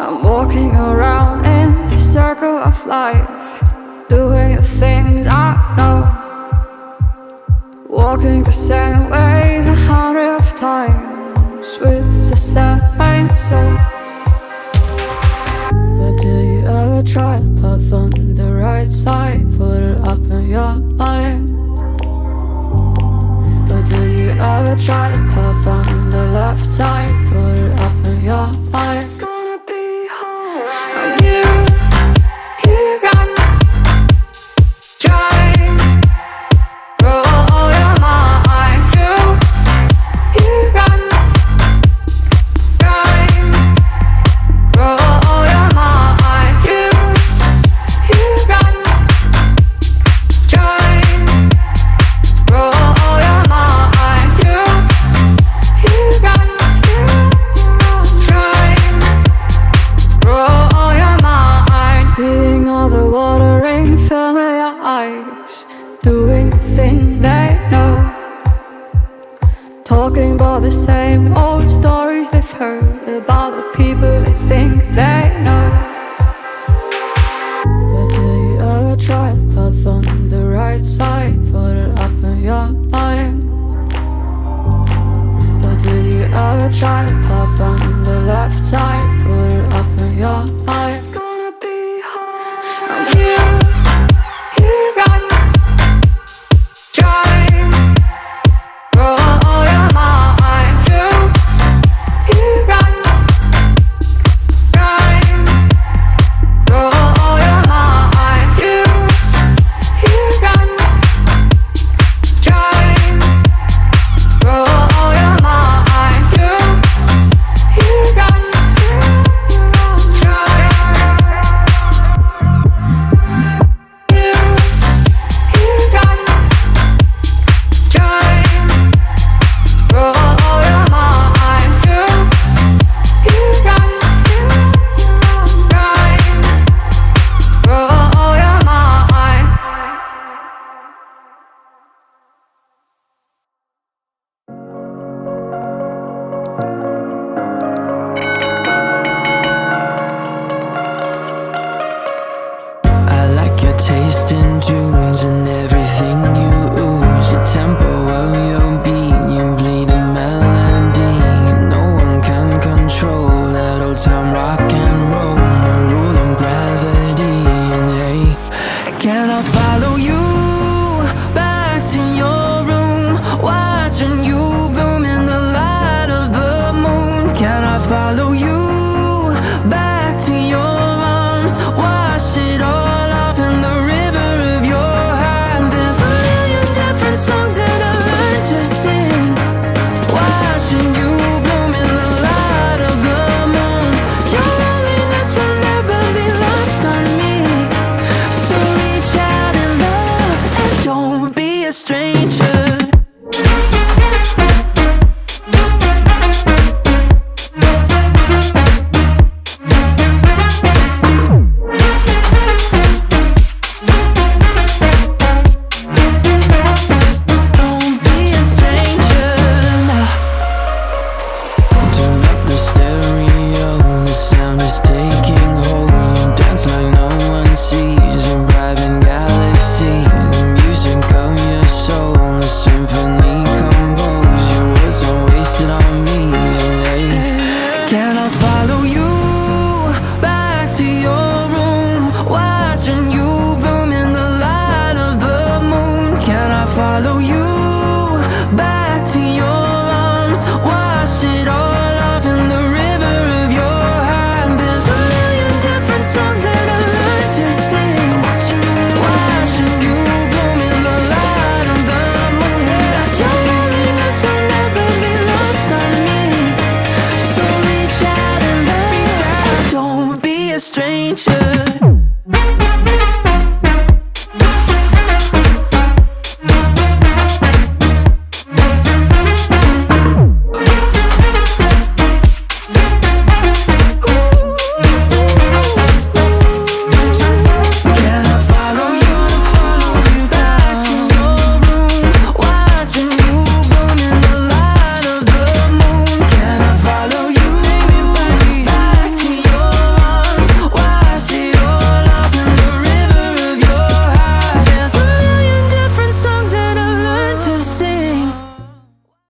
I'm walking around in the circle of life, doing the things I know, walking the same ways 100 times with the same soul. But do you ever try to path on the right side, put it up in your mind? But do you ever try to path on the left side, put it up in your mind? It's gonna be hard. And you can try, roll your mind. You can try, roll your mind. You can try, roll your mind. You can try, roll your mind. Seeing all the watering fill your eyes, doing the things they know, talking about the same old stories they've heard about the people they think they know. But do you ever try to path on the right side, put it up in your mind? But do you ever try to path on the left side, put it up in your mind? It's gonna be hard. And you can try, roll your mind. You can try, roll your mind. You can try, roll your mind. You can try. I like your taste in tunes and everything you ooze. The tempo of your beat, you bleed a melody. No one can control that old time rock and roll. No rule of gravity. And hey, can I follow you back to your room, watching you bloom in the light of the moon? Can I follow you back to your arms, wash it all off in the river of your heart? There's a million different songs that I learned to sing, watching you bloom in the light of the moon. Your loneliness will never be lost on me, so reach out and love and don't be a stranger.